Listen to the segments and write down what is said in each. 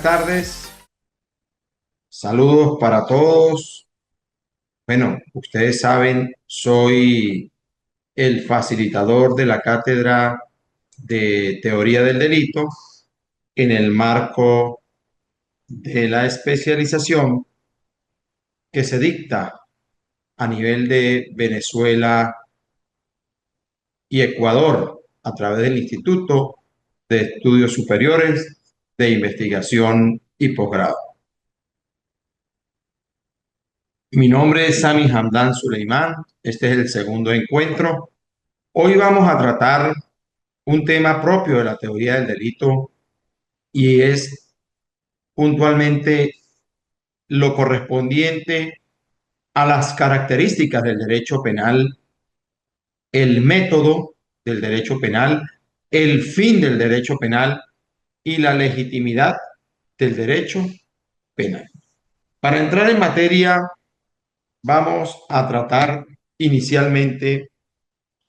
tardes, saludos para todos. Bueno, ustedes saben, soy el facilitador de la cátedra de Teoría del Delito en el marco de la especialización que se dicta a nivel de Venezuela y Ecuador a través del Instituto de Estudios Superiores de Investigación y Posgrado. Mi nombre es Sami Hamdan Suleimán. Este es el segundo encuentro. Hoy vamos a tratar un tema propio de la teoría del delito y es puntualmente lo correspondiente a las características del derecho penal, el método del derecho penal, el fin del derecho penal y la legitimidad del derecho penal. Para entrar en materia, vamos a tratar inicialmente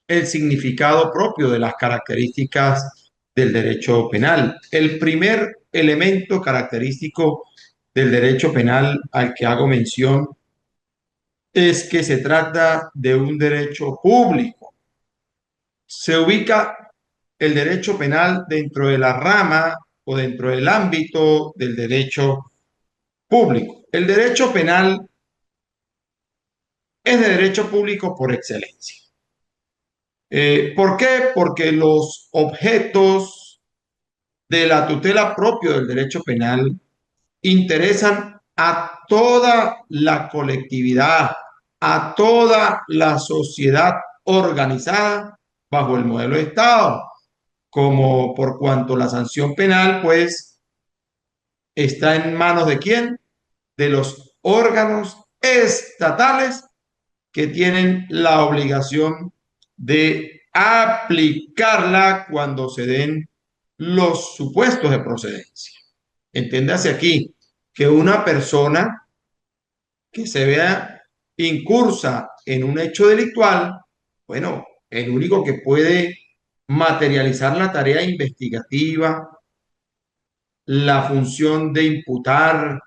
el significado propio de las características del derecho penal. El primer elemento característico del derecho penal al que hago mención es que se trata de un derecho público. Se ubica el derecho penal dentro de la rama o dentro del ámbito del derecho público. El derecho penal es de derecho público por excelencia. ¿Por qué? Porque los objetos de la tutela propio del derecho penal interesan a toda la colectividad, a toda la sociedad organizada bajo el modelo de Estado, como por cuanto la sanción penal, pues, está en manos de quién? De los órganos estatales que tienen la obligación de aplicarla cuando se den los supuestos de procedencia. Entiéndase aquí que una persona que se vea incursa en un hecho delictual, bueno, el único que puede materializar la tarea investigativa, la función de imputar,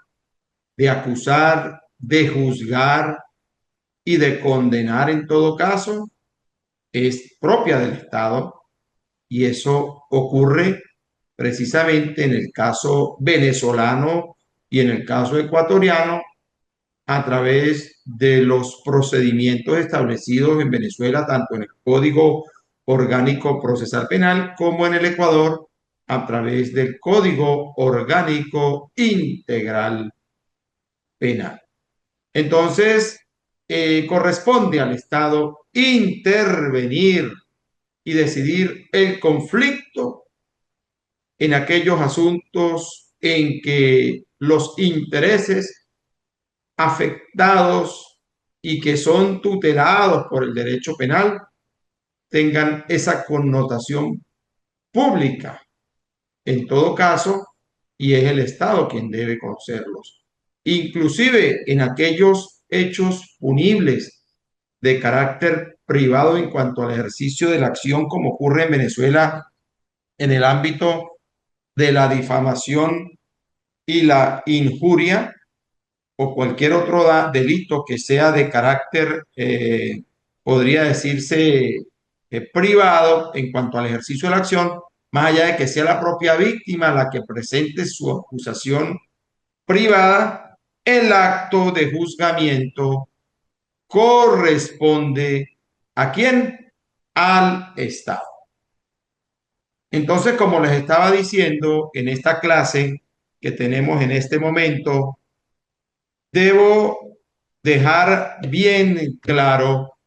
de acusar, de juzgar y de condenar en todo caso, es propia del Estado, y eso ocurre precisamente en el caso venezolano y en el caso ecuatoriano a través de los procedimientos establecidos en Venezuela, tanto en el Código Orgánico Procesal Penal como en el Ecuador a través del Código Orgánico Integral Penal. Entonces, corresponde al Estado intervenir y decidir el conflicto en aquellos asuntos en que los intereses afectados y que son tutelados por el derecho penal tengan esa connotación pública en todo caso, y es el Estado quien debe conocerlos. Inclusive en aquellos hechos punibles de carácter privado en cuanto al ejercicio de la acción, como ocurre en Venezuela en el ámbito de la difamación y la injuria o cualquier otro delito que sea de carácter, podría decirse, privado en cuanto al ejercicio de la acción, más allá de que sea la propia víctima la que presente su acusación privada, el acto de juzgamiento corresponde ¿a quién? Al Estado. Entonces, como les estaba diciendo en esta clase que tenemos en este momento, debo dejar bien claro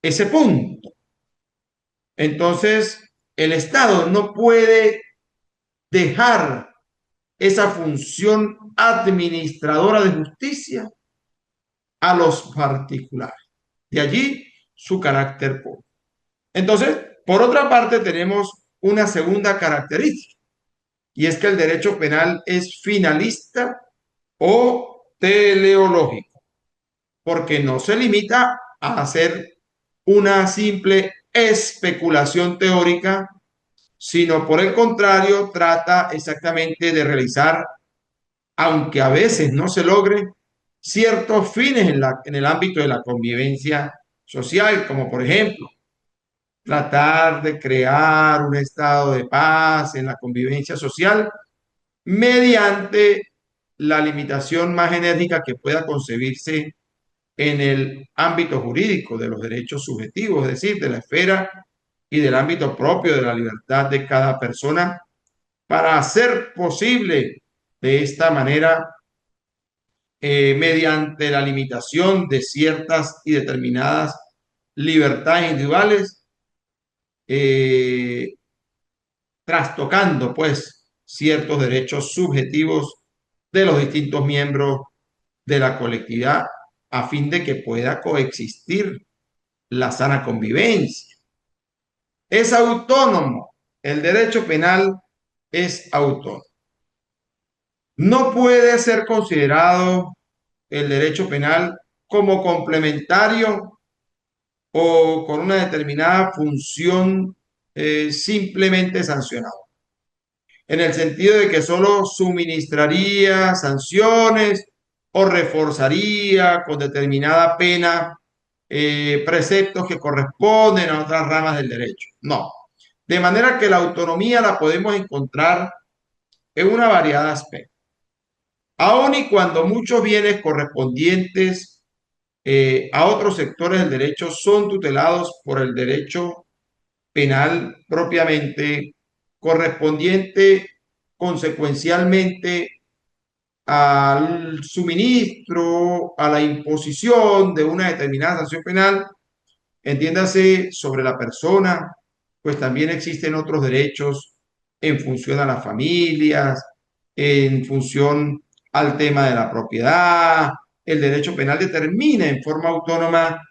ese punto. Entonces, el Estado no puede dejar esa función administradora de justicia a los particulares. De allí su carácter público. Entonces, por otra parte, tenemos una segunda característica, y es que el derecho penal es finalista o teleológico, porque no se limita a hacer una simple especulación teórica, sino por el contrario, trata exactamente de realizar aunque a veces no se logre, ciertos fines en el ámbito de la convivencia social, como por ejemplo, tratar de crear un estado de paz en la convivencia social mediante la limitación más enérgica que pueda concebirse en el ámbito jurídico de los derechos subjetivos, es decir, de la esfera y del ámbito propio de la libertad de cada persona, para hacer posible de esta manera, mediante la limitación de ciertas y determinadas libertades individuales, eh, trastocando pues ciertos derechos subjetivos de los distintos miembros de la colectividad a fin de que pueda coexistir la sana convivencia. Es autónomo, el derecho penal es autónomo. No puede ser considerado el derecho penal como complementario o con una determinada función simplemente sancionado, en el sentido de que solo suministraría sanciones o reforzaría con determinada pena preceptos que corresponden a otras ramas del derecho. No. De manera que la autonomía la podemos encontrar en una variedad de aspectos. Aun y cuando muchos bienes correspondientes a otros sectores del derecho son tutelados por el derecho penal propiamente, correspondiente consecuencialmente al suministro, a la imposición de una determinada sanción penal, entiéndase sobre la persona, pues también existen otros derechos en función a las familias, en función al tema de la propiedad. El derecho penal determina en forma autónoma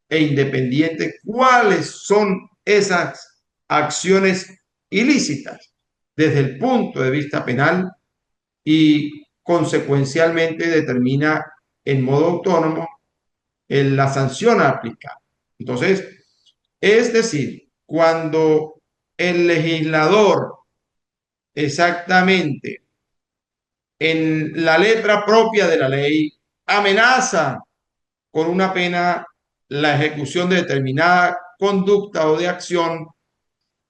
e independiente cuáles son esas acciones ilícitas desde el punto de vista penal y consecuencialmente determina en modo autónomo la sanción a aplicar. Entonces, es decir, cuando el legislador exactamente en la letra propia de la ley amenaza con una pena la ejecución de determinada conducta o de acción,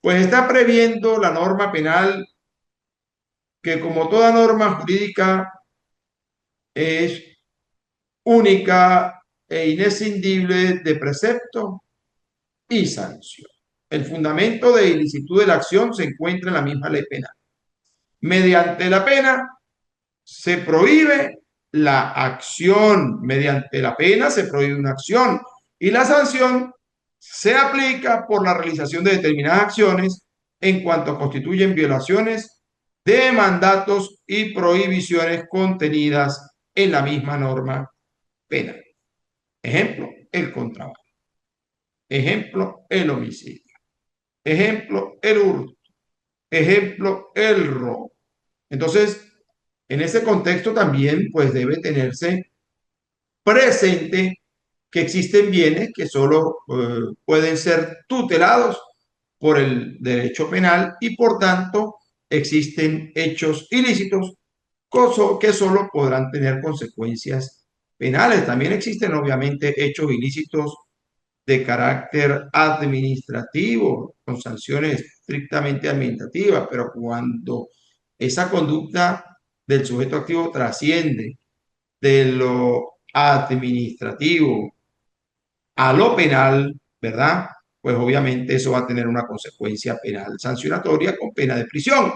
pues está previendo la norma penal que, como toda norma jurídica, es única e inescindible de precepto y sanción. El fundamento de ilicitud de la acción se encuentra en la misma ley penal. Mediante la pena se prohíbe la acción, mediante la pena se prohíbe una acción y la sanción se aplica por la realización de determinadas acciones en cuanto constituyen violaciones de mandatos y prohibiciones contenidas en la misma norma penal. Ejemplo, el contrabando. Ejemplo, el homicidio. Ejemplo, el hurto. Ejemplo, el robo. Entonces, en ese contexto también pues debe tenerse presente que existen bienes que solo pueden ser tutelados por el derecho penal y por tanto existen hechos ilícitos que solo podrán tener consecuencias penales. También existen obviamente hechos ilícitos de carácter administrativo, con sanciones estrictamente administrativas, pero cuando esa conducta del sujeto activo trasciende de lo administrativo a lo penal, ¿verdad? Pues obviamente eso va a tener una consecuencia penal sancionatoria con pena de prisión,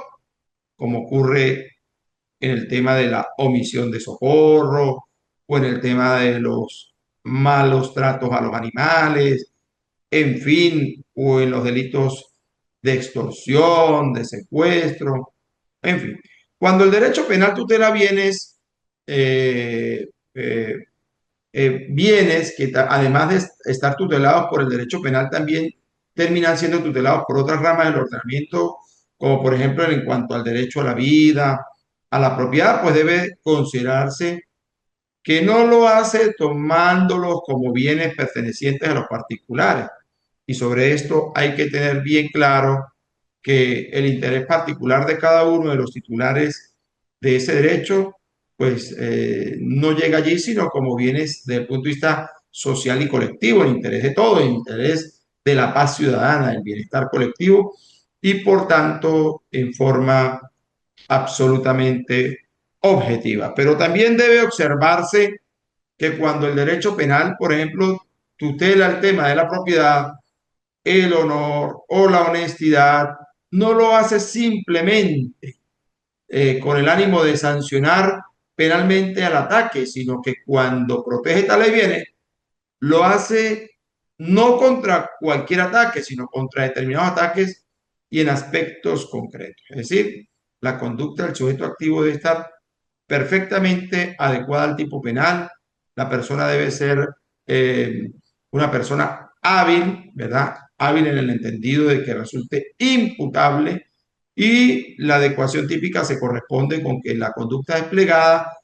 como ocurre en el tema de la omisión de socorro o en el tema de los malos tratos a los animales, en fin, o en los delitos de extorsión, de secuestro, en fin. Cuando el derecho penal tutela bienes, eh, eh, bienes que además de estar tutelados por el derecho penal, también terminan siendo tutelados por otras ramas del ordenamiento, como por ejemplo en cuanto al derecho a la vida, a la propiedad, pues debe considerarse que no lo hace tomándolos como bienes pertenecientes a los particulares. Y sobre esto hay que tener bien claro que el interés particular de cada uno de los titulares de ese derecho pues no llega allí, sino como bienes desde el punto de vista social y colectivo, el interés de todos, el interés de la paz ciudadana, el bienestar colectivo, y por tanto en forma absolutamente objetiva. Pero también debe observarse que cuando el derecho penal, por ejemplo, tutela el tema de la propiedad, el honor o la honestidad, no lo hace simplemente con el ánimo de sancionar penalmente al ataque, sino que cuando protege tales bienes, lo hace no contra cualquier ataque, sino contra determinados ataques y en aspectos concretos. Es decir, la conducta del sujeto activo debe estar perfectamente adecuada al tipo penal. La persona debe ser una persona hábil, ¿verdad? Hábil en el entendido de que resulte imputable, y la adecuación típica se corresponde con que la conducta desplegada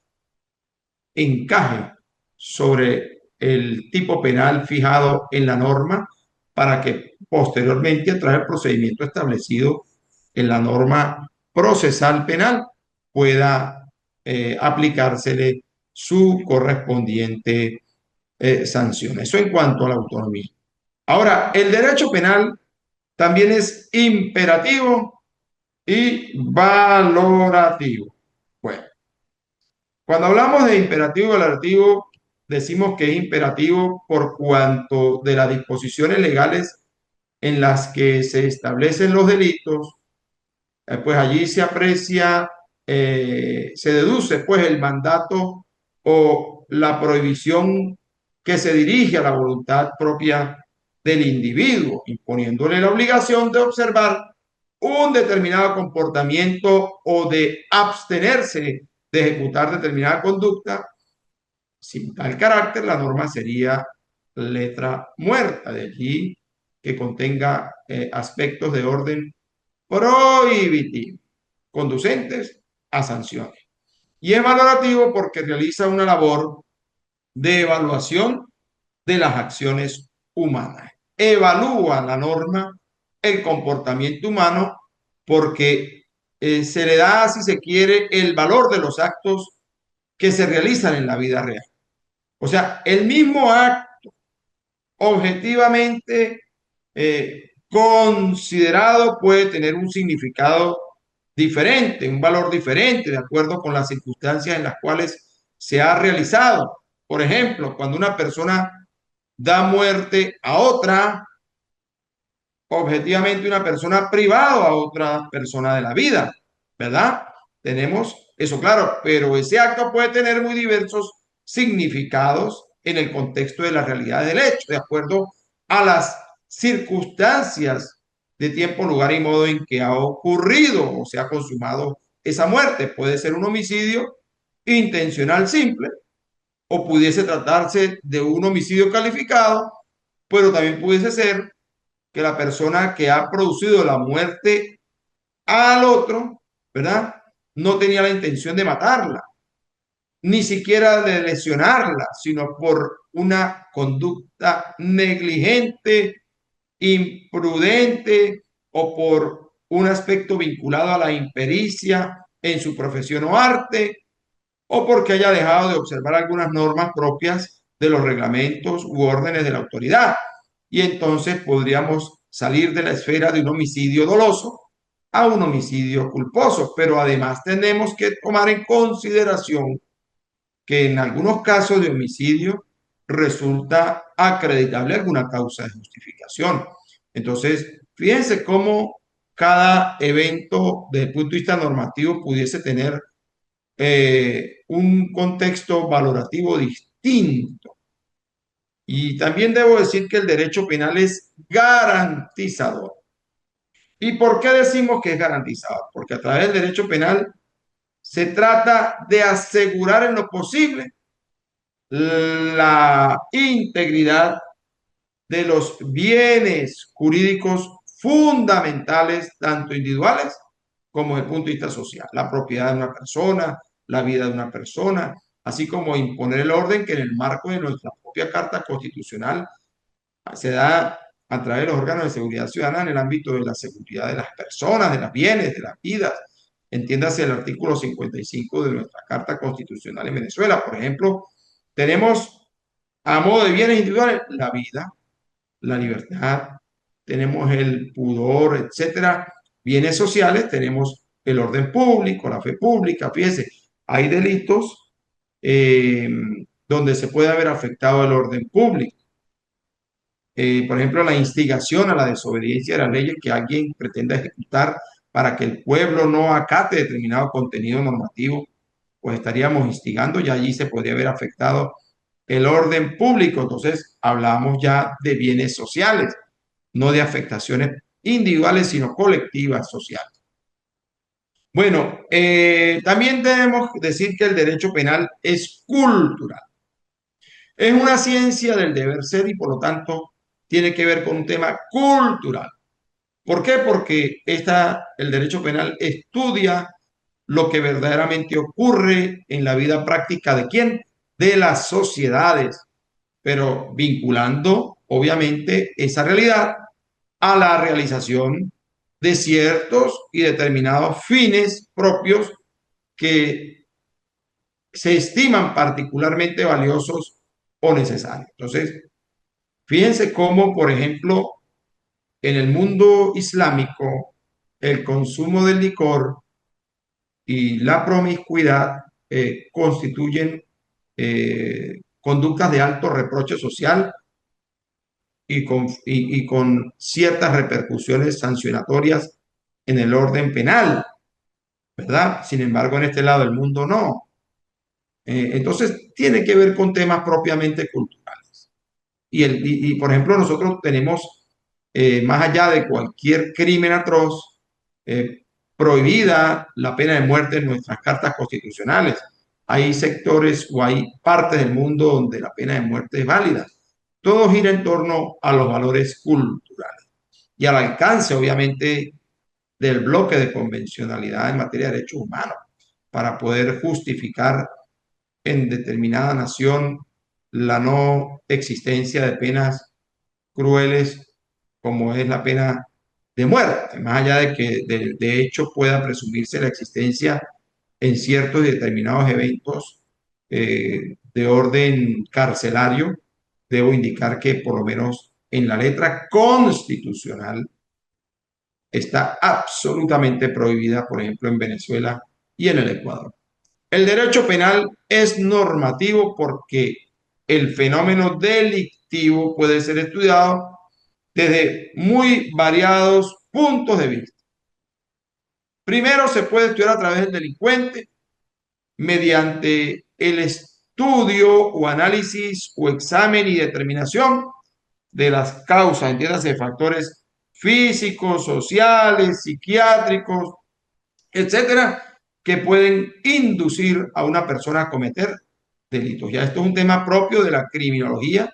encaje sobre el tipo penal fijado en la norma para que posteriormente, a través del procedimiento establecido en la norma procesal penal, pueda aplicársele su correspondiente sanción. Eso en cuanto a la autonomía. Ahora, el derecho penal también es imperativo y valorativo. Bueno, cuando hablamos de imperativo y valorativo, decimos que es imperativo por cuanto de las disposiciones legales en las que se establecen los delitos, pues allí se aprecia, se deduce pues el mandato o la prohibición que se dirige a la voluntad propia del individuo, imponiéndole la obligación de observar un determinado comportamiento o de abstenerse de ejecutar determinada conducta. Sin tal carácter, la norma sería letra muerta, de allí que contenga aspectos de orden prohibitivo, conducentes a sanciones. Y es valorativo porque realiza una labor de evaluación de las acciones humanas. Evalúa la norma el comportamiento humano porque se le da, si se quiere, el valor de los actos que se realizan en la vida real. O sea, el mismo acto objetivamente considerado puede tener un significado diferente, un valor diferente, de acuerdo con las circunstancias en las cuales se ha realizado. Por ejemplo, cuando una persona da muerte a otra, objetivamente una persona privada a otra persona de la vida, ¿verdad? Tenemos eso claro, pero ese acto puede tener muy diversos significados en el contexto de la realidad del hecho, de acuerdo a las circunstancias de tiempo, lugar y modo en que ha ocurrido o se ha consumado esa muerte. Puede ser un homicidio intencional simple o pudiese tratarse de un homicidio calificado, pero también pudiese ser que la persona que ha producido la muerte al otro, ¿verdad? No tenía la intención de matarla, ni siquiera de lesionarla, sino por una conducta negligente, imprudente o por un aspecto vinculado a la impericia en su profesión o arte, o porque haya dejado de observar algunas normas propias de los reglamentos u órdenes de la autoridad. Y entonces podríamos salir de la esfera de un homicidio doloso a un homicidio culposo. Pero además tenemos que tomar en consideración que en algunos casos de homicidio resulta acreditable alguna causa de justificación. Entonces, fíjense cómo cada evento desde el punto de vista normativo pudiese tener un contexto valorativo distinto. Y también debo decir que el derecho penal es garantizador. ¿Y por qué decimos que es garantizador? Porque a través del derecho penal se trata de asegurar en lo posible la integridad de los bienes jurídicos fundamentales, tanto individuales como desde el punto de vista social. La propiedad de una persona, la vida de una persona, así como imponer el orden que en el marco de nuestra propia Carta Constitucional se da a través de los órganos de seguridad ciudadana en el ámbito de la seguridad de las personas, de las bienes, de las vidas, entiéndase el artículo 55 de nuestra Carta Constitucional en Venezuela. Por ejemplo, tenemos a modo de bienes individuales la vida, la libertad, tenemos el pudor, etcétera. Bienes sociales, tenemos el orden público, la fe pública. Fíjense, hay delitos eh, donde se puede haber afectado el orden público. Por ejemplo, la instigación a la desobediencia de las leyes que alguien pretenda ejecutar para que el pueblo no acate determinado contenido normativo, pues estaríamos instigando, y allí se podría haber afectado el orden público. Entonces, hablamos ya de bienes sociales, no de afectaciones individuales, sino colectivas sociales. Bueno, también debemos decir que el derecho penal es cultural. Es una ciencia del deber ser y por lo tanto tiene que ver con un tema cultural. ¿Por qué? Porque el derecho penal estudia lo que verdaderamente ocurre en la vida práctica de quién, de las sociedades, pero vinculando obviamente esa realidad a la realización de ciertos y determinados fines propios que se estiman particularmente valiosos o necesarios. Entonces, fíjense cómo, por ejemplo, en el mundo islámico, el consumo del licor y la promiscuidad constituyen conductas de alto reproche social y con ciertas repercusiones sancionatorias en el orden penal, ¿verdad? Sin embargo, en este lado del mundo no. Entonces, tiene que ver con temas propiamente culturales. Por ejemplo, nosotros tenemos, más allá de cualquier crimen atroz, eh, prohibida la pena de muerte en nuestras cartas constitucionales. Hay sectores o hay partes del mundo donde la pena de muerte es válida. Todo gira en torno a los valores culturales y al alcance, obviamente, del bloque de convencionalidad en materia de derechos humanos para poder justificar en determinada nación la no existencia de penas crueles como es la pena de muerte, más allá de que de hecho pueda presumirse la existencia en ciertos y determinados eventos de orden carcelario. Debo indicar que por lo menos en la letra constitucional está absolutamente prohibida, por ejemplo, en Venezuela y en el Ecuador. El derecho penal es normativo porque el fenómeno delictivo puede ser estudiado desde muy variados puntos de vista. Primero se puede estudiar a través del delincuente mediante el estudio o análisis o examen y determinación de las causas, entiéndase, de factores físicos, sociales, psiquiátricos, etcétera, que pueden inducir a una persona a cometer delitos. Ya esto es un tema propio de la criminología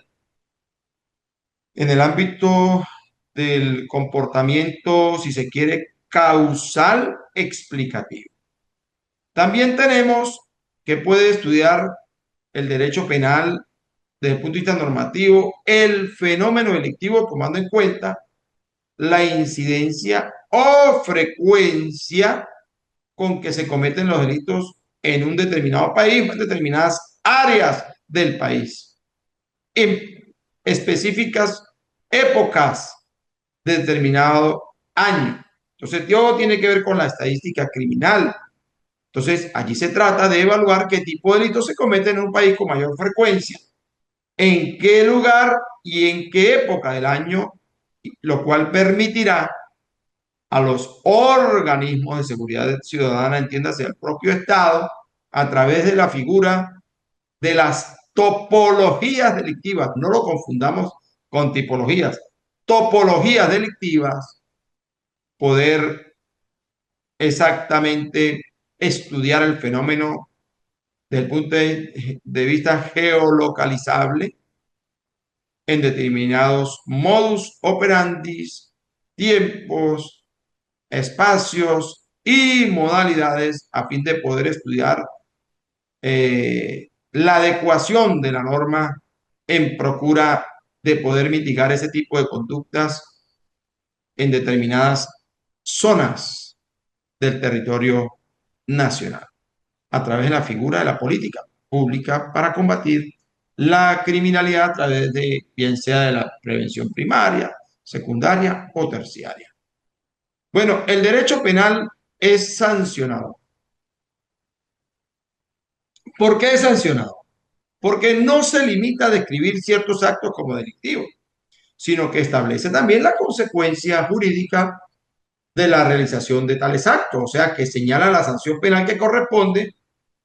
en el ámbito del comportamiento, si se quiere, causal explicativo. También tenemos que puede estudiar el derecho penal desde el punto de vista normativo, el fenómeno delictivo, tomando en cuenta la incidencia o frecuencia con que se cometen los delitos en un determinado país, en determinadas áreas del país, en específicas épocas de determinado año. Entonces, todo tiene que ver con la estadística criminal. Entonces, allí se trata de evaluar qué tipo de delitos se cometen en un país con mayor frecuencia, en qué lugar y en qué época del año, lo cual permitirá a los organismos de seguridad ciudadana, entiéndase, al propio Estado, a través de la figura de las topologías delictivas. No lo confundamos con tipologías. Topologías delictivas, poder exactamente estudiar el fenómeno desde el punto de vista geolocalizable en determinados modus operandi, tiempos, espacios y modalidades a fin de poder estudiar la adecuación de la norma en procura de poder mitigar ese tipo de conductas en determinadas zonas del territorio nacional, a través de la figura de la política pública para combatir la criminalidad a través de, bien sea de la prevención primaria, secundaria o terciaria. Bueno, el derecho penal es sancionado. ¿Por qué es sancionado? Porque no se limita a describir ciertos actos como delictivos, sino que establece también la consecuencia jurídica de la realización de tales actos, o sea, que señala la sanción penal que corresponde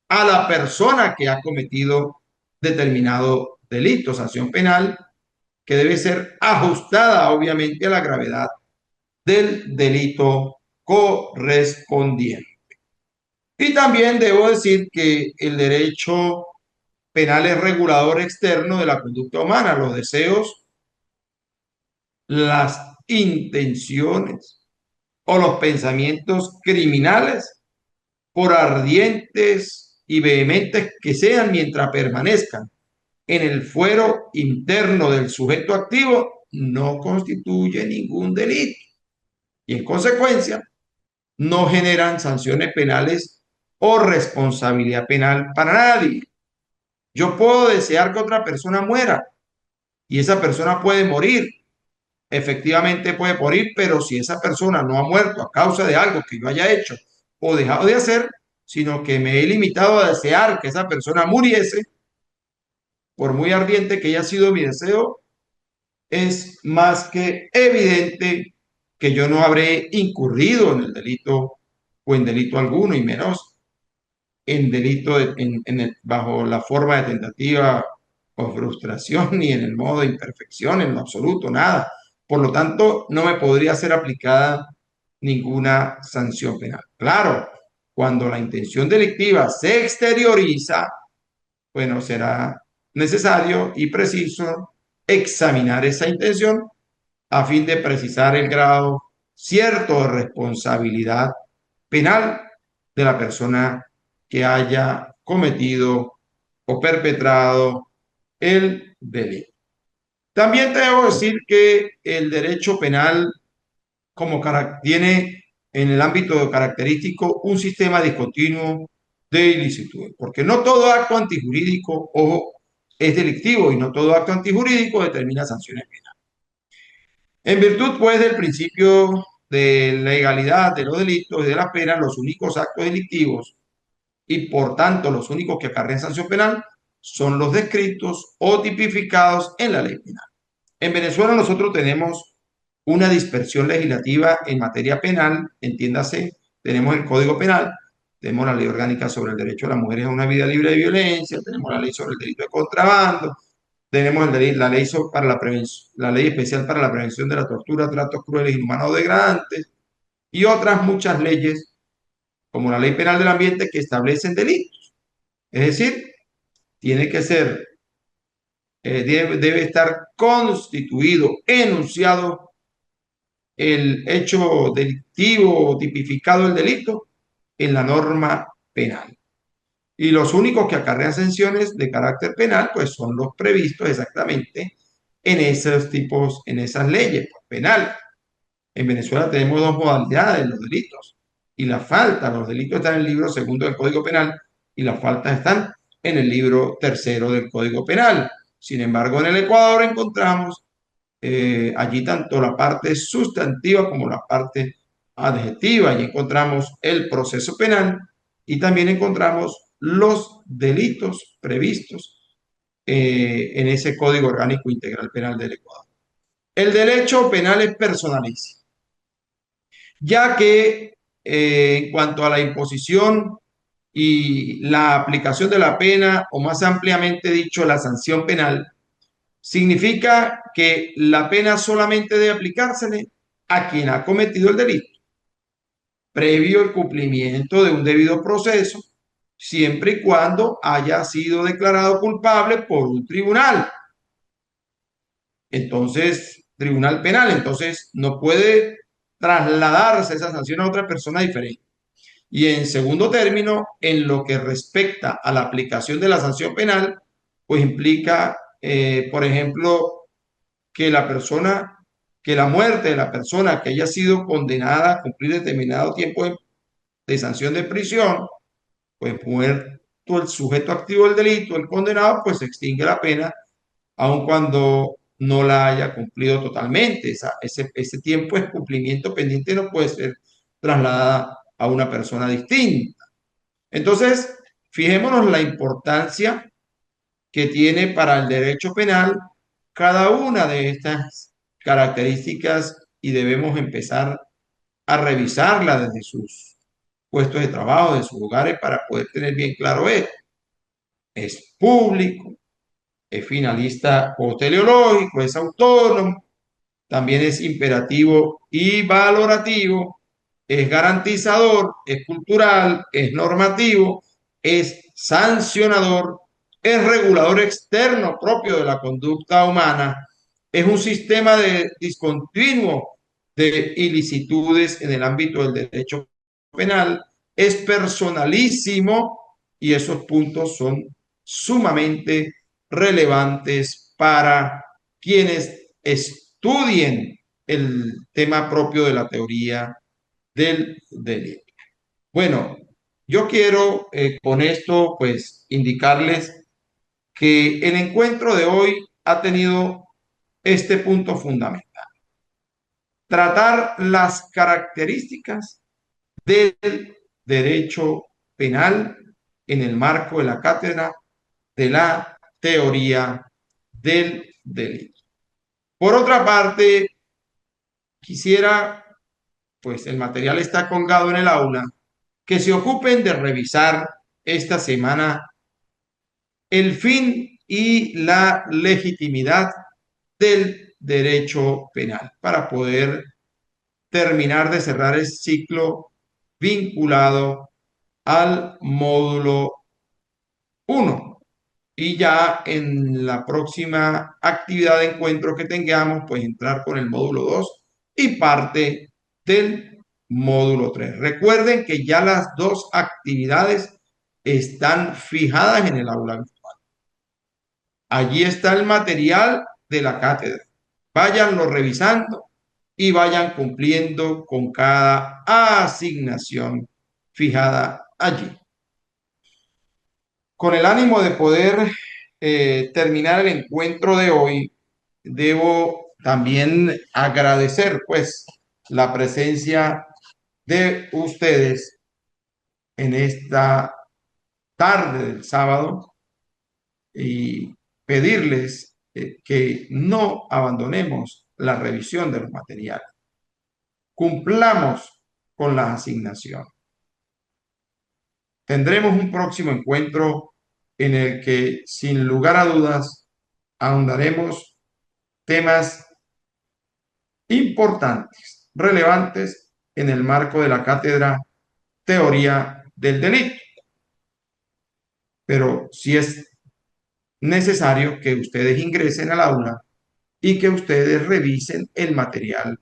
a la persona que ha cometido determinado delito, sanción penal que debe ser ajustada obviamente a la gravedad del delito correspondiente. Y también debo decir que el derecho penal es regulador externo de la conducta humana, los deseos, las intenciones o los pensamientos criminales, por ardientes y vehementes que sean, mientras permanezcan en el fuero interno del sujeto activo, no constituye ningún delito y en consecuencia no generan sanciones penales o responsabilidad penal para nadie. Yo puedo desear que otra persona muera y esa persona puede morir, efectivamente puede morir, pero si esa persona no ha muerto a causa de algo que yo haya hecho o dejado de hacer, sino que me he limitado a desear que esa persona muriese, por muy ardiente que haya sido mi deseo, es más que evidente que yo no habré incurrido en el delito o en delito alguno, y menos en delito bajo la forma de tentativa o frustración, ni en el modo de imperfección, en lo absoluto, nada. Por lo tanto, no me podría ser aplicada ninguna sanción penal. Claro, cuando la intención delictiva se exterioriza, bueno, será necesario y preciso examinar esa intención a fin de precisar el grado cierto de responsabilidad penal de la persona que haya cometido o perpetrado el delito. También te debo decir que el derecho penal tiene en el ámbito característico un sistema discontinuo de ilicitudes, porque no todo acto antijurídico, ojo, es delictivo y no todo acto antijurídico determina sanciones penales. En virtud, pues, del principio de legalidad de los delitos y de las penas, los únicos actos delictivos y, por tanto, los únicos que acarrean sanción penal son los descritos o tipificados en la ley penal. En Venezuela nosotros tenemos una dispersión legislativa en materia penal, entiéndase, tenemos el Código Penal, tenemos la Ley Orgánica sobre el Derecho de las Mujeres a una Vida Libre de Violencia, tenemos la Ley sobre el Delito de Contrabando, tenemos la ley, para la ley especial para la prevención de la tortura, tratos crueles, inhumanos o degradantes, y otras muchas leyes, como la Ley Penal del Ambiente, que establecen delitos. Es decir, tiene que ser, debe estar constituido, enunciado el hecho delictivo o tipificado el delito en la norma penal. Y los únicos que acarrean sanciones de carácter penal, pues son los previstos exactamente en esos tipos, en esas leyes penales. En Venezuela tenemos dos modalidades de los delitos y la falta. Los delitos están en el libro segundo del Código Penal y las faltas están en el libro tercero del Código Penal. Sin embargo, en el Ecuador encontramos allí tanto la parte sustantiva como la parte adjetiva. Y encontramos el proceso penal y también encontramos los delitos previstos en ese Código Orgánico Integral Penal del Ecuador. El derecho penal es personalísimo, ya que en cuanto a la imposición y la aplicación de la pena, o más ampliamente dicho, la sanción penal, significa que la pena solamente debe aplicársele a quien ha cometido el delito, previo el cumplimiento de un debido proceso, siempre y cuando haya sido declarado culpable por un tribunal. Entonces, tribunal penal, entonces no puede trasladarse esa sanción a otra persona diferente. Y en segundo término, en lo que respecta a la aplicación de la sanción penal, pues implica, por ejemplo, que que la muerte de la persona que haya sido condenada a cumplir determinado tiempo de sanción de prisión, pues muerto el sujeto activo del delito, el condenado, pues se extingue la pena, aun cuando no la haya cumplido totalmente. Ese tiempo de cumplimiento pendiente no puede ser trasladada a una persona distinta. Entonces, fijémonos la importancia que tiene para el derecho penal cada una de estas características y debemos empezar a revisarla desde sus puestos de trabajo, de sus lugares, para poder tener bien claro esto. Es público, es finalista o teleológico, es autónomo, también es imperativo y valorativo, es garantizador, es cultural, es normativo, es sancionador, es regulador externo propio de la conducta humana, es un sistema de discontinuo de ilicitudes en el ámbito del derecho penal, es personalísimo y esos puntos son sumamente relevantes para quienes estudien el tema propio de la teoría del delito. Bueno, yo quiero con esto pues indicarles que el encuentro de hoy ha tenido este punto fundamental: tratar las características del derecho penal en el marco de la cátedra de la teoría del delito. Por otra parte, quisiera, pues el material está colgado en el aula, que se ocupen de revisar esta semana el fin y la legitimidad del derecho penal para poder terminar de cerrar el ciclo vinculado al módulo 1. Y ya en la próxima actividad de encuentro que tengamos, pues entrar con el módulo 2 y parte del módulo 3. Recuerden que ya las dos actividades están fijadas en el aula virtual. Allí está el material de la cátedra. Váyanlo revisando y vayan cumpliendo con cada asignación fijada allí. Con el ánimo de poder terminar el encuentro de hoy, debo también agradecer pues la presencia de ustedes en esta tarde del sábado y pedirles que no abandonemos la revisión de los materiales. Cumplamos con la asignación. Tendremos un próximo encuentro en el que, sin lugar a dudas, ahondaremos temas importantes, relevantes en el marco de la cátedra Teoría del Delito. Pero sí es necesario que ustedes ingresen al aula y que ustedes revisen el material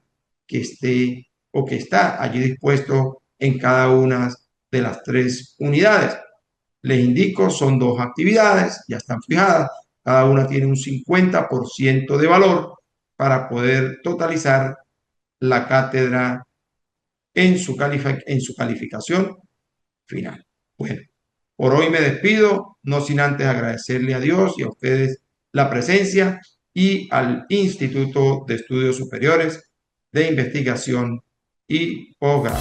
que esté o que está allí dispuesto en cada una de las 3 unidades. Les indico, son 2 actividades, ya están fijadas, cada una tiene un 50% de valor para poder totalizar la cátedra en su calificación final. Bueno, por hoy me despido, no sin antes agradecerle a Dios y a ustedes la presencia y al Instituto de Estudios Superiores de Investigación y Posgrado.